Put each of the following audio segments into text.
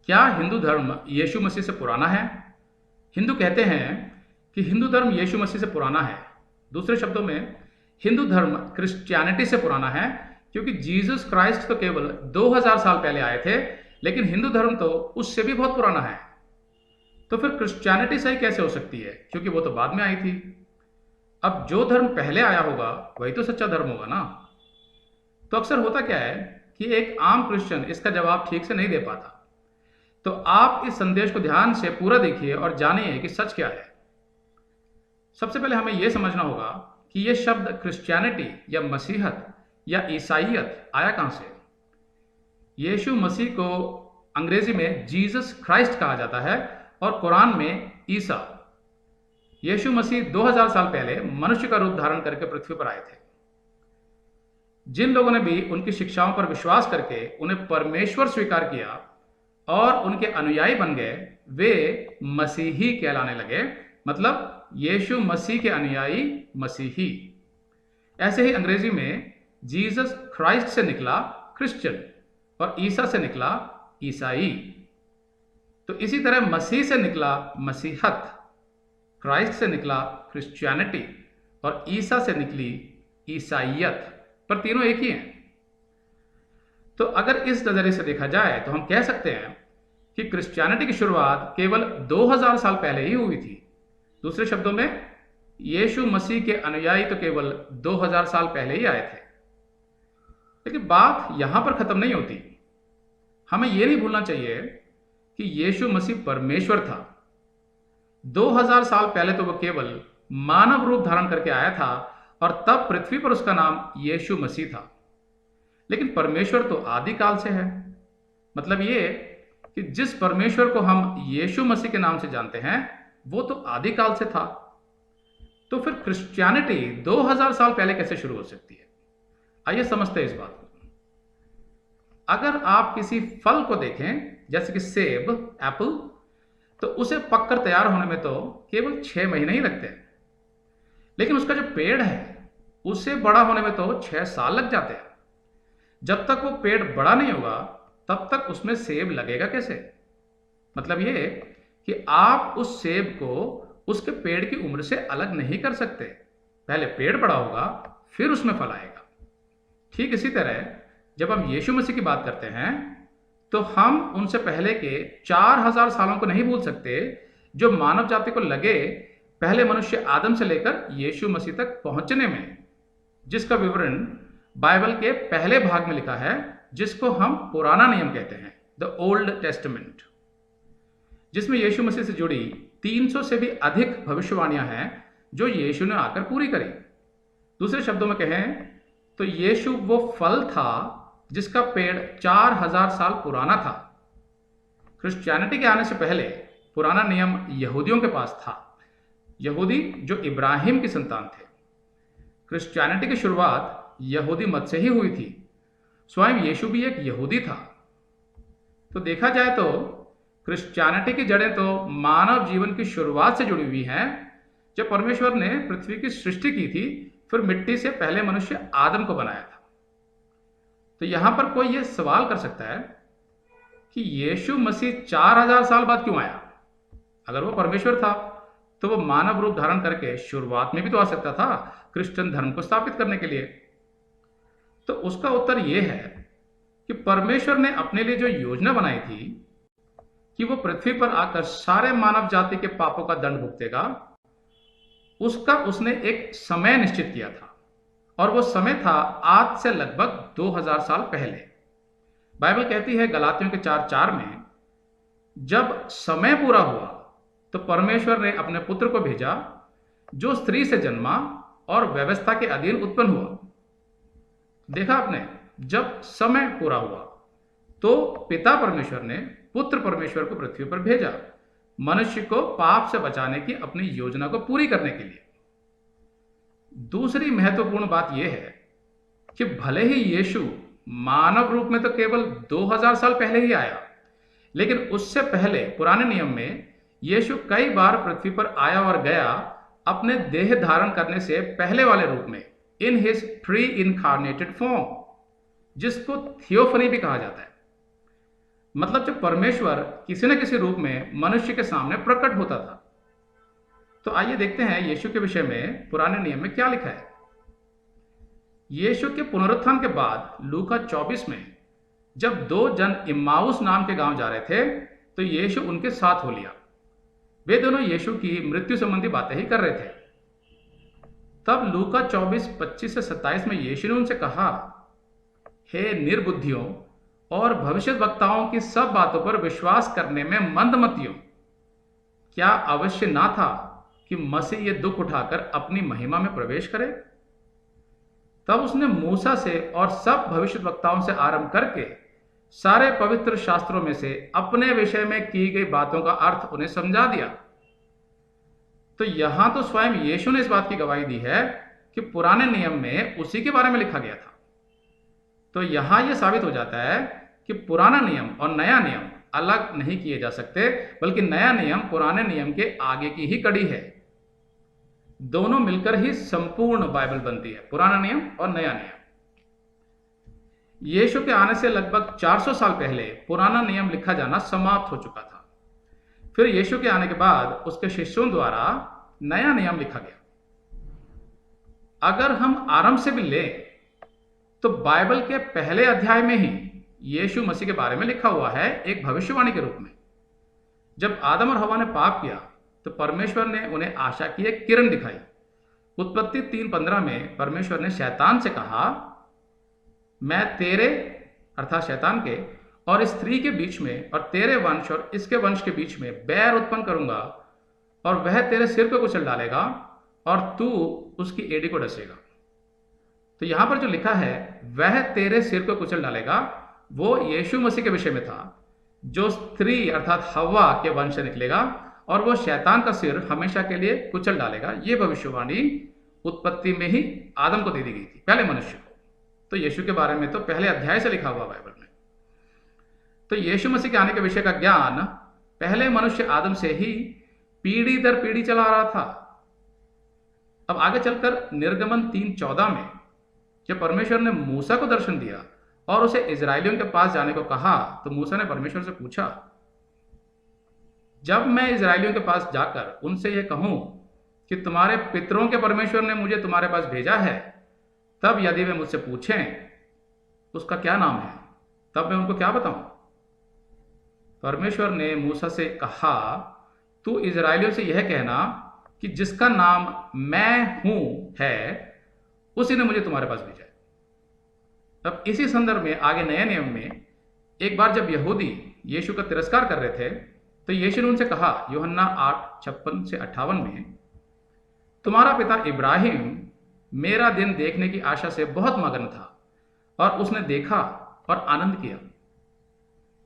क्या हिंदू धर्म यीशु मसीह से पुराना है? हिंदू कहते हैं कि हिंदू धर्म यीशु मसीह से पुराना है। दूसरे शब्दों में, हिंदू धर्म क्रिश्चियनिटी से पुराना है, क्योंकि जीसस क्राइस्ट तो केवल 2000 साल पहले आए थे, लेकिन हिंदू धर्म तो उससे भी बहुत पुराना है। तो फिर क्रिश्चियनिटी सही कैसे हो सकती है, क्योंकि वो तो बाद में आई थी। अब जो धर्म पहले आया होगा वही तो सच्चा धर्म होगा ना। तो अक्सर होता क्या है कि एक आम क्रिश्चियन इसका जवाब ठीक से नहीं दे पाता। तो आप इस संदेश को ध्यान से पूरा देखिए और जानिए कि सच क्या है। सबसे पहले हमें यह समझना होगा कि यह शब्द क्रिश्चियनिटी या मसीहत या ईसाइयत आया कहां से। यीशु मसीह को अंग्रेजी में जीसस क्राइस्ट कहा जाता है और कुरान में ईसा। यीशु मसीह 2000 साल पहले मनुष्य का रूप धारण करके पृथ्वी पर आए थे। जिन लोगों ने भी उनकी शिक्षाओं पर विश्वास करके उन्हें परमेश्वर स्वीकार किया और उनके अनुयायी बन गए, वे मसीही कहलाने लगे। मतलब यीशु मसीह के अनुयायी मसीही। ऐसे ही अंग्रेजी में जीसस क्राइस्ट से निकला क्रिश्चियन और ईसा से निकला ईसाई। तो इसी तरह मसीह से निकला मसीहत, क्राइस्ट से निकला क्रिश्चियनिटी और ईसा से निकली ईसाइयत, पर तीनों एक ही हैं। तो अगर इस नजरिए से देखा जाए तो हम कह सकते हैं कि क्रिश्चियनिटी की शुरुआत केवल 2000 साल पहले ही हुई थी। दूसरे शब्दों में, यीशु मसीह के अनुयायी तो केवल 2000 साल पहले ही आए थे। लेकिन बात यहां पर खत्म नहीं होती। हमें यह नहीं भूलना चाहिए कि यीशु मसीह परमेश्वर था। 2000 साल पहले तो वह केवल मानव रूप धारण करके आया था और तब पृथ्वी पर उसका नाम यीशु मसीह था। लेकिन परमेश्वर तो आदिकाल से है। मतलब ये कि जिस परमेश्वर को हम यीशु मसीह के नाम से जानते हैं वो तो आदिकाल से था। तो फिर क्रिश्चियनिटी 2000 साल पहले कैसे शुरू हो सकती है? आइए समझते हैं इस बात को। अगर आप किसी फल को देखें, जैसे कि सेब, एप्पल, तो उसे पककर तैयार होने में तो केवल 6 महीने ही लगते हैं। लेकिन उसका जो पेड़ है उसे बड़ा होने में तो 6 साल लग जाते हैं। जब तक वो पेड़ बड़ा नहीं होगा तब तक उसमें सेब लगेगा कैसे? मतलब ये कि आप उस सेब को उसके पेड़ की उम्र से अलग नहीं कर सकते। पहले पेड़ बड़ा होगा फिर उसमें फल आएगा। ठीक इसी तरह जब हम यीशु मसीह की बात करते हैं तो हम उनसे पहले के 4000 सालों को नहीं भूल सकते जो मानव जाति को लगे पहले मनुष्य आदम से लेकर यीशु मसीह तक पहुंचने में, जिसका विवरण बाइबल के पहले भाग में लिखा है, जिसको हम पुराना नियम कहते हैं, द ओल्ड टेस्टमेंट, जिसमें यीशु मसीह से जुड़ी 300 से भी अधिक भविष्यवाणियां हैं जो यीशु ने आकर पूरी करी। दूसरे शब्दों में कहें तो यीशु वो फल था जिसका पेड़ 4000 साल पुराना था। क्रिश्चियनिटी के आने से पहले पुराना नियम यहूदियों के पास था, यहूदी जो इब्राहिम की संतान थे। क्रिश्चियनिटी की शुरुआत यहूदी मत से ही हुई थी। स्वयं यीशु भी एक यहूदी था। तो देखा जाए तो क्रिश्चियनिटी की जड़ें तो मानव जीवन की शुरुआत से जुड़ी हुई हैं। जब परमेश्वर ने पृथ्वी की सृष्टि की थी, फिर मिट्टी से पहले मनुष्य आदम को बनाया था। तो यहां पर कोई यह सवाल कर सकता है कि यीशु मसीह 4000 साल बाद क्यों आया? अगर वो परमेश्वर था तो वो मानव रूप धारण करके शुरुआत में भी तो आ सकता था क्रिश्चियन धर्म को स्थापित करने के लिए। तो उसका उत्तर यह है कि परमेश्वर ने अपने लिए जो योजना बनाई थी कि वो पृथ्वी पर आकर सारे मानव जाति के पापों का दंड भुगतेगा, उसका उसने एक समय निश्चित किया था। और वो समय था आज से लगभग 2000 साल पहले। बाइबल कहती है गलातियों के 4:4 में, जब समय पूरा हुआ तो परमेश्वर ने अपने पुत्र को भेजा जो स्त्री से जन्मा और व्यवस्था के अधीन उत्पन्न हुआ। देखा आपने, जब समय पूरा हुआ तो पिता परमेश्वर ने पुत्र परमेश्वर को पृथ्वी पर भेजा मनुष्य को पाप से बचाने की अपनी योजना को पूरी करने के लिए। दूसरी महत्वपूर्ण बात यह है कि भले ही यीशु मानव रूप में तो केवल 2000 साल पहले ही आया, लेकिन उससे पहले पुराने नियम में यीशु कई बार पृथ्वी पर आया और गया अपने देह धारण करने से पहले वाले रूप में, इन हिज प्री इनकार्नेटेड फॉर्म, जिसको थियोफनी भी कहा जाता है। मतलब जब परमेश्वर किसी न किसी रूप में मनुष्य के सामने प्रकट होता था। तो आइए देखते हैं यीशु के विषय में पुराने नियम में क्या लिखा है। यीशु के पुनरुत्थान के बाद लूका 24 में जब दो जन इम्माउस नाम के गांव जा रहे थे तो यीशु उनके साथ हो लिया। वे दोनों यीशु की मृत्यु संबंधी बातें ही कर रहे थे। तब लूका 24:25 से 27 में यीशु ने उनसे कहा, हे निर्बुद्धियों और भविष्यद्वक्ताओं की सब बातों पर विश्वास करने में मंदमतियों, क्या अवश्य ना था कि मसीह ये दुख उठाकर अपनी महिमा में प्रवेश करे? तब उसने मूसा से और सब भविष्यद्वक्ताओं से आरंभ करके सारे पवित्र शास्त्रों में से अपने विषय में की गई बातों का अर्थ उन्हें समझा दिया। तो यहां तो स्वयं यीशु ने इस बात की गवाही दी है कि पुराने नियम में उसी के बारे में लिखा गया था। तो यहां यह साबित हो जाता है कि पुराना नियम और नया नियम अलग नहीं किए जा सकते, बल्कि नया नियम पुराने नियम के आगे की ही कड़ी है। दोनों मिलकर ही संपूर्ण बाइबल बनती है, पुराना नियम और नया नियम। यीशु के आने से लगभग 400 साल पहले पुराना नियम लिखा जाना समाप्त हो चुका था। फिर यीशु के आने के बाद उसके शिष्यों द्वारा नया नियम लिखा गया। अगर हम आरंभ से भी लें तो बाइबल के पहले अध्याय में ही यीशु मसीह के बारे में लिखा हुआ है, एक भविष्यवाणी के रूप में। जब आदम और हवा ने पाप किया तो परमेश्वर ने उन्हें आशा की एक किरण दिखाई। उत्पत्ति 3:15 में परमेश्वर ने शैतान से कहा, मैं तेरे अर्थात शैतान के और इस स्त्री के बीच में और तेरे वंश और इसके वंश के बीच में बैर उत्पन्न करूंगा और वह तेरे सिर को कुचल डालेगा और तू उसकी एड़ी को डसेगा। तो यहां पर जो लिखा है वह तेरे सिर को कुचल डालेगा, वो यीशु मसीह के विषय में था, जो स्त्री अर्थात हवा के वंश से निकलेगा और वो शैतान का सिर हमेशा के लिए कुचल डालेगा। ये भविष्यवाणी उत्पत्ति में ही आदम को दे दी गई थी, पहले मनुष्य को। तो यीशु के बारे में तो पहले अध्याय से लिखा हुआ बाइबल में। तो यीशु मसीह के आने के विषय का ज्ञान पहले मनुष्य आदम से ही पीढ़ी दर पीढ़ी चला आ रहा था। अब आगे चलकर निर्गमन 3:14 में जब परमेश्वर ने मूसा को दर्शन दिया और उसे इजरायलियों के पास जाने को कहा तो मूसा ने परमेश्वर से पूछा, जब मैं इजरायलियों के पास जाकर उनसे यह कहूं कि तुम्हारे पितरों के परमेश्वर ने मुझे तुम्हारे पास भेजा है, तब यदि वे मुझसे पूछें उसका क्या नाम है, तब मैं उनको क्या बताऊं? परमेश्वर ने मूसा से कहा, तू इजरायलियों से यह कहना कि जिसका नाम मैं हूं है, उसी ने मुझे तुम्हारे पास भेजा है। अब इसी संदर्भ में आगे नए नियम में एक बार जब यहूदी यीशु का तिरस्कार कर रहे थे तो यीशु ने उनसे कहा, यूहन्ना 8:56 से 58 में, तुम्हारा पिता इब्राहिम मेरा दिन देखने की आशा से बहुत मगन था और उसने देखा और आनंद किया।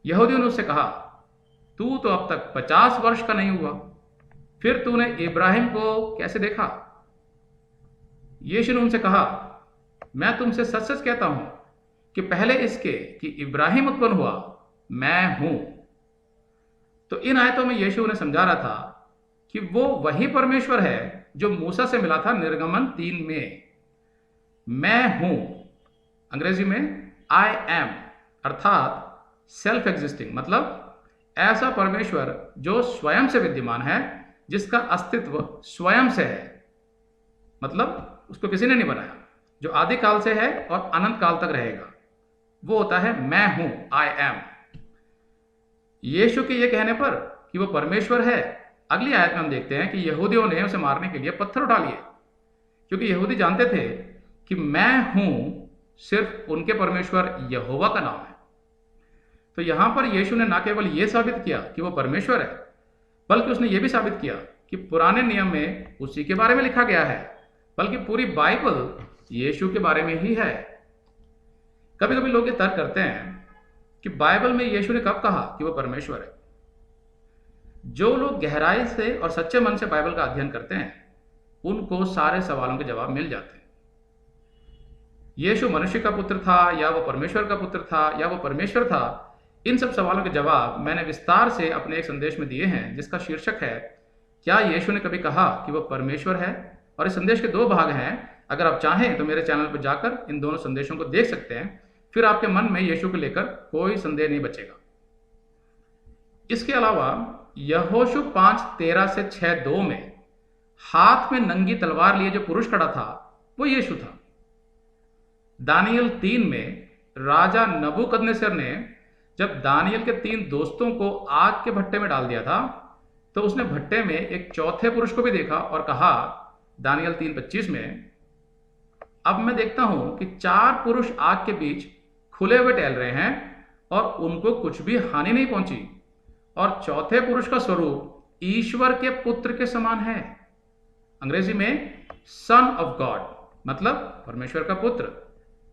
यहूदियों ने उससे कहा, तू तो अब तक 50 वर्ष का नहीं हुआ, फिर तूने इब्राहिम को कैसे देखा? यीशु ने उनसे कहा, मैं तुमसे सच सच कहता हूं कि पहले इसके कि इब्राहिम उत्पन्न हुआ मैं हूं। तो इन आयतों में यीशु उन्हें समझा रहा था कि वो वही परमेश्वर है जो मूसा से मिला था निर्गमन 3 में। मैं हूं, अंग्रेजी में आई एम अर्थात सेल्फ एग्जिस्टिंग, मतलब ऐसा परमेश्वर जो स्वयं से विद्यमान है, जिसका अस्तित्व स्वयं से है, मतलब उसको किसी ने नहीं बनाया, जो आदि काल से है और अनंत काल तक रहेगा। वो होता है मैं हूं, आई एम। यीशु के ये कहने पर कि वो परमेश्वर है, अगली आयत में हम देखते हैं कि यहूदियों ने उसे मारने के लिए पत्थर उठा लिए, क्योंकि यहूदी जानते थे कि मैं हूं सिर्फ उनके परमेश्वर यहोवा का नाम है। तो यहां पर यीशु ने न केवल यह साबित किया कि वो परमेश्वर है, बल्कि उसने ये भी साबित किया कि पुराने नियम में उसी के बारे में लिखा गया है, बल्कि पूरी बाइबल यीशु के बारे में ही है। कभी कभी लोग ये तर्क करते हैं कि बाइबल में यीशु ने कब कहा कि वो परमेश्वर है। जो लोग गहराई से और सच्चे मन से बाइबल का अध्ययन करते हैं उनको सारे सवालों के जवाब मिल जाते हैं। यीशु मनुष्य का पुत्र था या वो परमेश्वर का पुत्र था या वो परमेश्वर था, इन सब सवालों के जवाब मैंने विस्तार से अपने एक संदेश में दिए हैं, जिसका शीर्षक है, क्या यीशु ने कभी कहा कि वो परमेश्वर है? और इस संदेश के 2 भाग हैं। अगर आप चाहें तो मेरे चैनल पर जाकर इन दोनों संदेशों को देख सकते हैं, फिर आपके मन में यीशु को लेकर कोई संदेह नहीं बचेगा। इसके अलावा यहोशू 5:13 से 6:2 में हाथ में नंगी तलवार लिए जो पुरुष खड़ा था वो यीशु था। दानियल 3 में राजा नबूकदनेस्सर ने जब दानियल के 3 दोस्तों को आग के भट्टे में डाल दिया था तो उसने भट्टे में एक चौथे पुरुष को भी देखा और कहा, दानियल 3:25 में, अब मैं देखता हूं कि 4 पुरुष आग के बीच खुले हुए टहल रहे हैं और उनको कुछ भी हानि नहीं पहुंची, और चौथे पुरुष का स्वरूप ईश्वर के पुत्र के समान है। अंग्रेजी में सन ऑफ गॉड, मतलब परमेश्वर का पुत्र,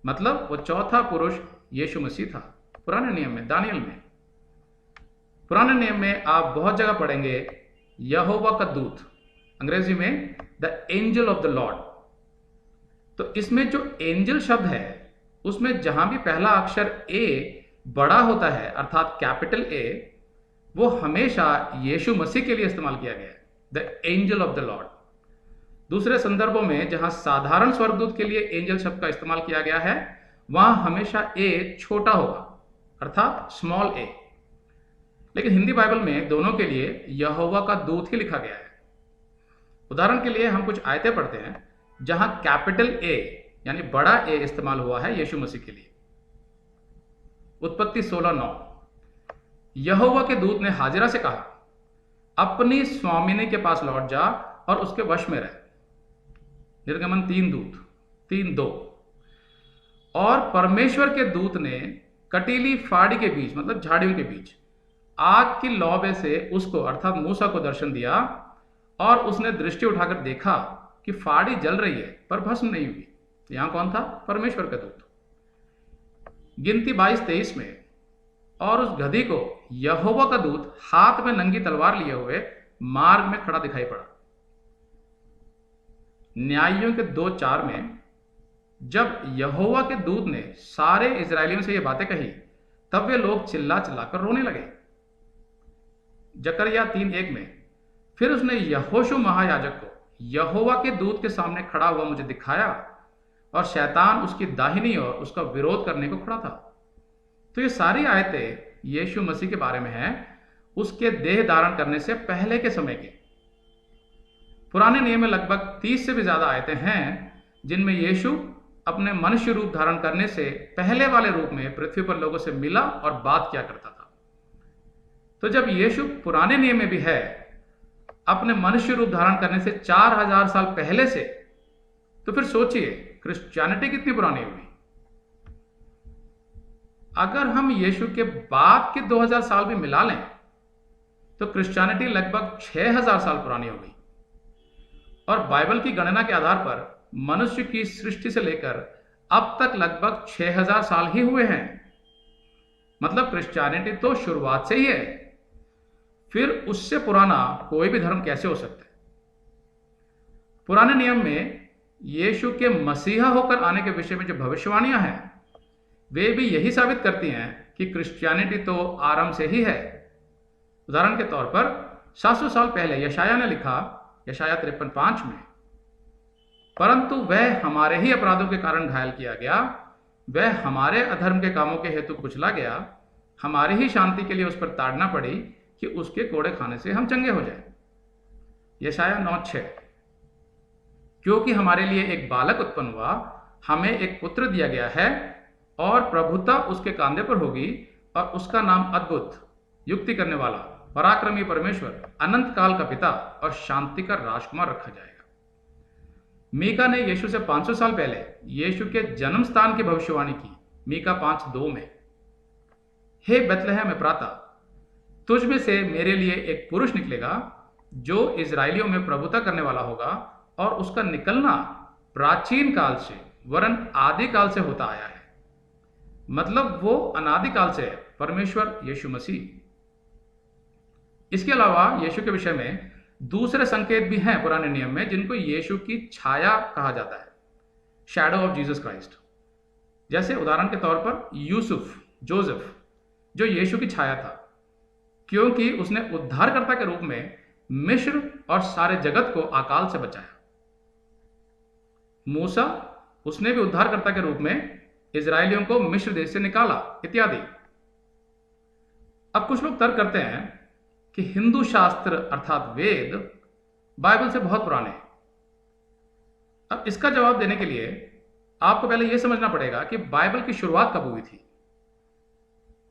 मतलब वो चौथा पुरुष यीशु मसीह था। पुराने नियम में, दानियल में, पुराने नियम में आप बहुत जगह पढ़ेंगे यहोवा का दूत, अंग्रेजी में the angel of the Lord. तो इसमें जो एंजल शब्द है उसमें जहां भी पहला अक्षर ए बड़ा होता है अर्थात कैपिटल ए, वो हमेशा यीशु मसीह के लिए इस्तेमाल किया गया है, the angel of the Lord. दूसरे संदर्भों में जहां साधारण स्वर्गदूत के लिए एंजल शब्द का इस्तेमाल किया गया है वहां हमेशा ए छोटा होगा अर्थात स्मॉल ए, लेकिन हिंदी बाइबल में दोनों के लिए यहोवा का दूत ही लिखा गया है। उदाहरण के लिए हम कुछ आयतें पढ़ते हैं जहां कैपिटल ए यानी बड़ा ए इस्तेमाल हुआ है यीशु मसीह के लिए। उत्पत्ति 16:9, यहोवा के दूत ने हाजिरा से कहा, अपनी स्वामिनी के पास लौट जा और उसके वश में रह। निर्गमन 3:2, और परमेश्वर के दूत ने कटीली फाड़ी के बीच मतलब झाड़ियों के बीच आग की लौ में से उसको अर्थात मूसा को दर्शन दिया, और उसने दृष्टि उठाकर देखा कि फाड़ी जल रही है पर भस्म नहीं हुई। यहां कौन था? परमेश्वर का दूत। गिनती 22:23 में, और उस गधी को यहोवा का दूत हाथ में नंगी तलवार लिए हुए मार्ग में खड़ा दिखाई पड़ा। न्यायियों के 2:4 में, जब यहोवा के दूत ने सारे इजरायलियों से ये बातें कही तब वे लोग चिल्ला चिल्लाकर रोने लगे। जकरिया 3:1 में, फिर उसने यहोशू महायाजक को यहोवा के दूत के सामने खड़ा हुआ मुझे दिखाया, और शैतान उसकी दाहिनी ओर उसका विरोध करने को खड़ा था। तो ये सारी आयतें यीशु मसीह के बारे में हैं, उसके देह धारण करने से पहले के समय के। पुराने नियम में लगभग 30 से भी ज्यादा आयतें हैं जिनमें यीशु अपने मनुष्य रूप धारण करने से पहले वाले रूप में पृथ्वी पर लोगों से मिला और बात किया करता था। तो जब यीशु पुराने नियम में भी है अपने मनुष्य रूप धारण करने से 4000 साल पहले से, तो फिर सोचिए क्रिश्चियनिटी कितनी पुरानी हुई। अगर हम यीशु के बाद के 2000 साल भी मिला लें तो क्रिश्चियनिटी लगभग 6000 साल पुरानी हो गई। और बाइबल की गणना के आधार पर मनुष्य की सृष्टि से लेकर अब तक लगभग 6000 साल ही हुए हैं। मतलब क्रिश्चियनिटी तो शुरुआत से ही है, फिर उससे पुराना कोई भी धर्म कैसे हो सकता है? पुराने नियम में यीशु के मसीहा होकर आने के विषय में जो भविष्यवाणियां हैं वे भी यही साबित करती हैं कि क्रिश्चियनिटी तो आरंभ से ही है। उदाहरण के तौर पर 700 साल पहले यशाया ने लिखा, यशाया 53:5 में, परंतु वह हमारे ही अपराधों के कारण घायल किया गया, वह हमारे अधर्म के कामों के हेतु कुचला गया, हमारी ही शांति के लिए उस पर ताड़ना पड़ी कि उसके कोड़े खाने से हम चंगे हो जाए। यशाया 9:6, क्योंकि हमारे लिए एक बालक उत्पन्न हुआ, हमें एक पुत्र दिया गया है, और प्रभुता उसके कांधे पर होगी, और उसका नाम अद्भुत, युक्ति करने वाला, पराक्रमी परमेश्वर, अनंत काल का पिता और शांति का राजकुमार रखा जाएगा। मीका ने यीशु से 500 साल पहले यीशु के जन्म स्थान की भविष्यवाणी की, मीका 5:2 में, हे बेथलेहम एफ्राता, तुझ में से मेरे लिए एक पुरुष निकलेगा जो इजरायलियों में प्रभुता करने वाला होगा, और उसका निकलना प्राचीन काल से वरन आदि काल से होता आया है। मतलब वो अनादिकाल से है, परमेश्वर यीशु मसीह। इसके अलावा यीशु के विषय में दूसरे संकेत भी हैं पुराने नियम में जिनको यीशु की छाया कहा जाता है, शैडो ऑफ जीसस क्राइस्ट। जैसे उदाहरण के तौर पर यूसुफ, जोसेफ, जो यीशु की छाया था क्योंकि उसने उद्धारकर्ता के रूप में मिस्र और सारे जगत को अकाल से बचाया। मूसा, उसने भी उद्धारकर्ता के रूप में इजरायलियों को मिस्र देश से निकाला, इत्यादि। अब कुछ लोग तर्क करते हैं कि हिंदू शास्त्र अर्थात वेद बाइबल से बहुत पुराने हैं। अब इसका जवाब देने के लिए आपको पहले यह समझना पड़ेगा कि बाइबल की शुरुआत कब हुई थी।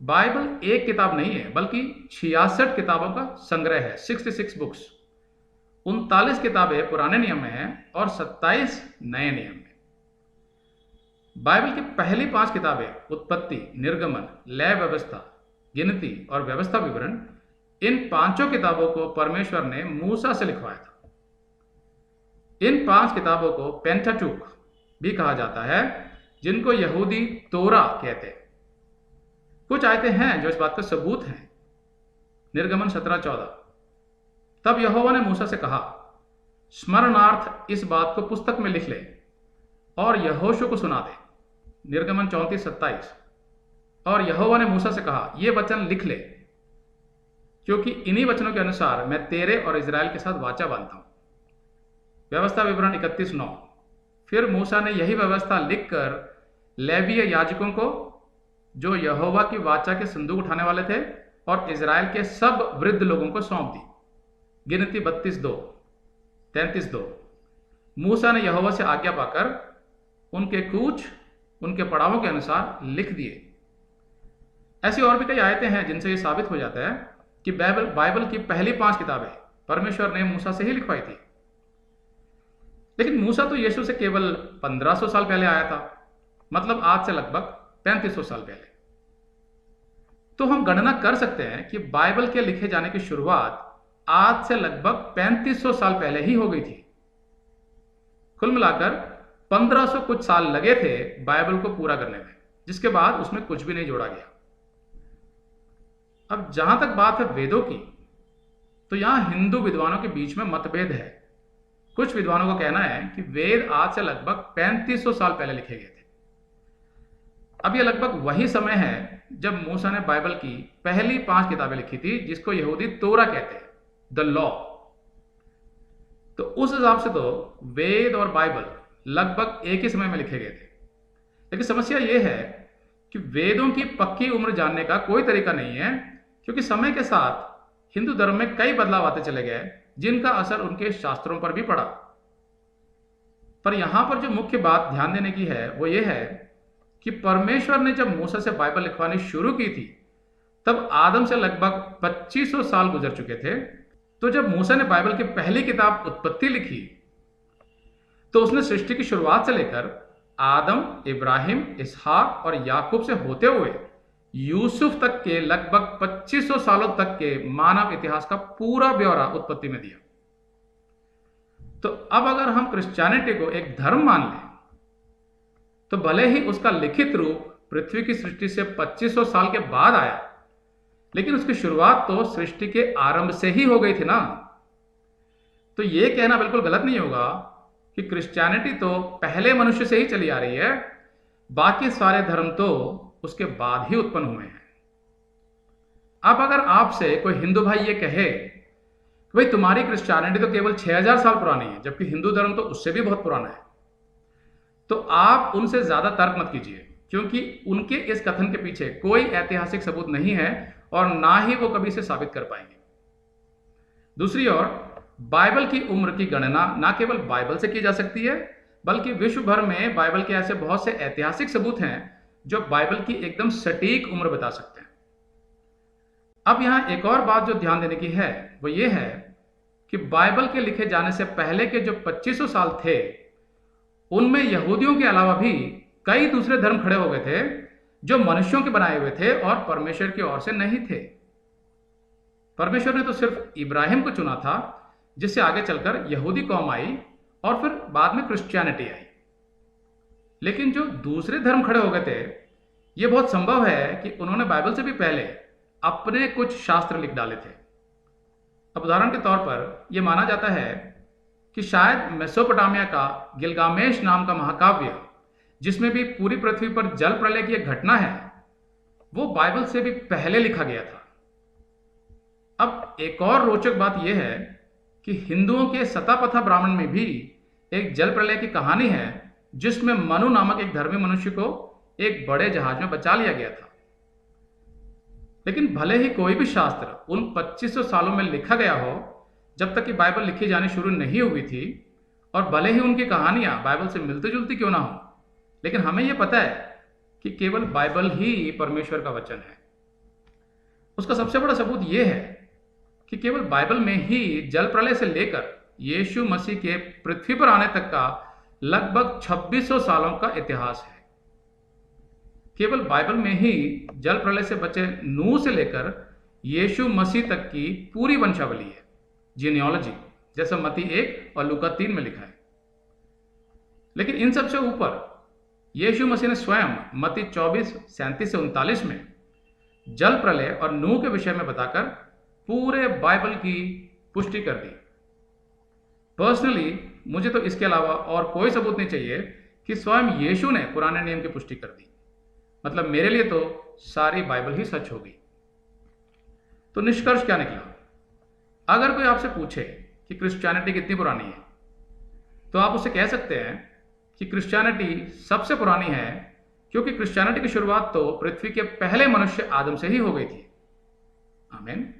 बाइबल एक किताब नहीं है, बल्कि 66 किताबों का संग्रह है, 66 बुक्स। 39 किताबें पुराने नियम में हैं और 27 नए नियम में। बाइबल की पहली 5 किताबें उत्पत्ति, निर्गमन, लय व्यवस्था, गिनती और व्यवस्था विवरण, इन 5 किताबों को परमेश्वर ने मूसा से लिखवाया था। इन 5 किताबों को पेंटाटुक भी कहा जाता है, जिनको यहूदी तोरा कहते हैं। कुछ आयतें हैं जो इस बात का सबूत हैं। निर्गमन 17:14, तब यहोवा ने मूसा से कहा, स्मरणार्थ इस बात को पुस्तक में लिख ले और यहोशू को सुना दे। निर्गमन 34:27, और यहोवा ने मूसा से कहा, ये वचन लिख ले, क्योंकि इन्हीं वचनों के अनुसार मैं तेरे और इजराइल के साथ वाचा बांधता हूं। व्यवस्था विवरण 31:9, फिर मूसा ने यही व्यवस्था लिखकर लेवीय याजकों को, जो यहोवा की वाचा के संदूक उठाने वाले थे, और इजराइल के सब वृद्ध लोगों को सौंप दी। गिनती 32:2, 33:2, मूसा ने यहोवा से आज्ञा पाकर उनके कूच उनके पड़ावों के अनुसार लिख दिए। ऐसी और भी कई आयतें हैं जिनसे यह साबित हो जाता है कि बाइबल की पहली 5 किताबें परमेश्वर ने मूसा से ही लिखवाई थी। लेकिन मूसा तो यीशु से केवल 1500 साल पहले आया था, मतलब आज से लगभग 3500 साल पहले। तो हम गणना कर सकते हैं कि बाइबल के लिखे जाने की शुरुआत आज से लगभग 3500 साल पहले ही हो गई थी। कुल मिलाकर 1500 कुछ साल लगे थे बाइबल को पूरा करने में, जिसके बाद उसमें कुछ भी नहीं जोड़ा गया। अब जहां तक बात है वेदों की, तो यहां हिंदू विद्वानों के बीच में मतभेद है। कुछ विद्वानों का कहना है कि वेद आज से लगभग 3500 साल पहले लिखे गए थे। अब यह लगभग वही समय है जब मूसा ने बाइबल की पहली 5 किताबें लिखी थी, जिसको यहूदी तोरा कहते हैं, द लॉ। तो उस हिसाब से तो वेद और बाइबल लगभग एक ही समय में लिखे गए थे। लेकिन समस्या यह है कि वेदों की पक्की उम्र जानने का कोई तरीका नहीं है, क्योंकि समय के साथ हिंदू धर्म में कई बदलाव आते चले गए, जिनका असर उनके शास्त्रों पर भी पड़ा। पर यहां पर जो मुख्य बात ध्यान देने की है वो ये है कि परमेश्वर ने जब मूसा से बाइबल लिखवानी शुरू की थी, तब आदम से लगभग 2500 साल गुजर चुके थे। तो जब मूसा ने बाइबल की पहली किताब उत्पत्ति लिखी, तो उसने सृष्टि की शुरुआत से लेकर आदम, इब्राहिम, इसहाक और याकूब से होते हुए यूसुफ तक के लगभग 2500 सालों तक के मानव इतिहास का पूरा ब्यौरा उत्पत्ति में दिया। तो अब अगर हम क्रिश्चियनिटी को एक धर्म मान लें, तो भले ही उसका लिखित रूप पृथ्वी की सृष्टि से 2500 साल के बाद आया, लेकिन उसकी शुरुआत तो सृष्टि के आरंभ से ही हो गई थी ना। तो यह कहना बिल्कुल गलत नहीं होगा कि क्रिश्चियनिटी तो पहले मनुष्य से ही चली आ रही है, बाकी सारे धर्म तो उसके बाद ही उत्पन्न हुए हैं। अब अगर आपसे कोई हिंदू भाई ये कहे कि भाई तुम्हारी क्रिश्चियनिटी तो केवल 6000 साल पुरानी है, जबकि हिंदू धर्म तो उससे भी बहुत पुराना है, तो आप उनसे ज्यादा तर्क मत कीजिए, क्योंकि उनके इस कथन के पीछे कोई ऐतिहासिक सबूत नहीं है और ना ही वो कभी इसे साबित कर पाएंगे। दूसरी ओर बाइबल की उम्र की गणना ना केवल बाइबल से की जा सकती है, बल्कि विश्व भर में बाइबल के ऐसे बहुत से ऐतिहासिक सबूत हैं जो बाइबल की एकदम सटीक उम्र बता सकते हैं। अब यहां एक और बात जो ध्यान देने की है वो ये है कि बाइबल के लिखे जाने से पहले के जो 2500 साल थे, उनमें यहूदियों के अलावा भी कई दूसरे धर्म खड़े हो गए थे जो मनुष्यों के बनाए हुए थे और परमेश्वर की ओर से नहीं थे। परमेश्वर ने तो सिर्फ इब्राहिम को चुना था, जिससे आगे चलकर यहूदी कौम आई और फिर बाद में क्रिश्चियनिटी आई। लेकिन जो दूसरे धर्म खड़े हो गए थे, यह बहुत संभव है कि उन्होंने बाइबल से भी पहले अपने कुछ शास्त्र लिख डाले थे। अब उदाहरण के तौर पर यह माना जाता है कि शायद मेसोपोटामिया का गिलगामेश नाम का महाकाव्य, जिसमें भी पूरी पृथ्वी पर जल प्रलय की एक घटना है, वो बाइबल से भी पहले लिखा गया था। अब एक और रोचक बात यह है कि हिंदुओं के सतापथा ब्राह्मण में भी एक जल प्रलय की कहानी है, जिसमें मनु नामक एक धर्मी मनुष्य को एक बड़े जहाज में बचा लिया गया था। लेकिन भले ही कोई भी शास्त्र उन 2500 सालों में लिखा गया हो जब तक कि बाइबल लिखी जानी शुरू नहीं हुई थी, और भले ही उनकी कहानियां बाइबल से मिलती जुलती क्यों ना हो, लेकिन हमें यह पता है कि केवल बाइबल ही परमेश्वर का वचन है। उसका सबसे बड़ा सबूत यह है कि केवल बाइबल में ही जल प्रलय से लेकर यीशु मसीह के पृथ्वी पर आने तक का लगभग 2600 सालों का इतिहास है। केवल बाइबल में ही जल प्रलय से बचे नूह से लेकर यीशु मसीह तक की पूरी वंशावली है, जीनियोलॉजी, जैसा मत्ती 1 और लूका 3 में लिखा है। लेकिन इन सबसे ऊपर यीशु मसीह ने स्वयं मत्ती 24:37 से 39 में जल प्रलय और नूह के विषय में बताकर पूरे बाइबल की पुष्टि कर दी। पर्सनली मुझे तो इसके अलावा और कोई सबूत नहीं चाहिए कि स्वयं यीशु ने पुराने नियम की पुष्टि कर दी। मतलब मेरे लिए तो सारी बाइबल ही सच होगी। तो निष्कर्ष क्या निकला? अगर कोई आपसे पूछे कि क्रिश्चियनिटी कितनी पुरानी है, तो आप उससे कह सकते हैं कि क्रिश्चियनिटी सबसे पुरानी है, क्योंकि क्रिश्चियनिटी की शुरुआत तो पृथ्वी के पहले मनुष्य आदम से ही हो गई थी। आमीन।